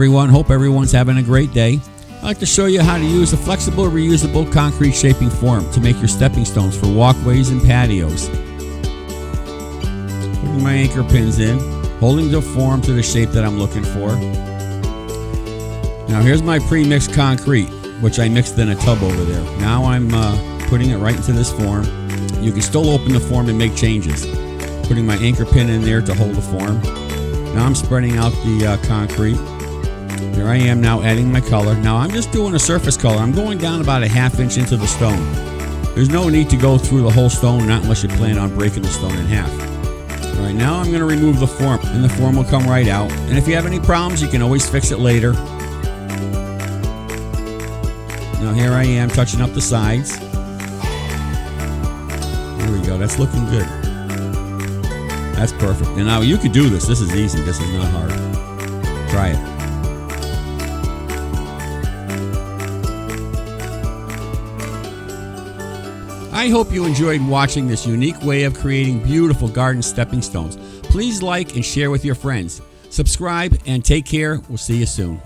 everyone. Hope everyone's having a great day. I'd like to show you how to use a flexible, reusable concrete shaping form to make your stepping stones for walkways and patios. Putting my anchor pins in, holding the form to the shape that I'm looking for. Now here's my pre-mixed concrete, which I mixed in a tub over there. Now I'm putting it right into this form. You can still open the form and make changes. Putting my anchor pin in there to hold the form. Now I'm spreading out the concrete. Here I am now adding my color. Now I'm just doing a surface color. I'm going down about a ½ inch into the stone. There's no need to go through the whole stone, not unless you plan on breaking the stone in half. All right, now I'm going to remove the form, and the form will come right out. And if you have any problems, you can always fix it later. Now here I am touching up the sides. There we go. That's looking good. That's perfect. And now you could do this. This is easy. This is not hard. Try it. I hope you enjoyed watching this unique way of creating beautiful garden stepping stones. Please like and share with your friends. Subscribe and take care. We'll see you soon.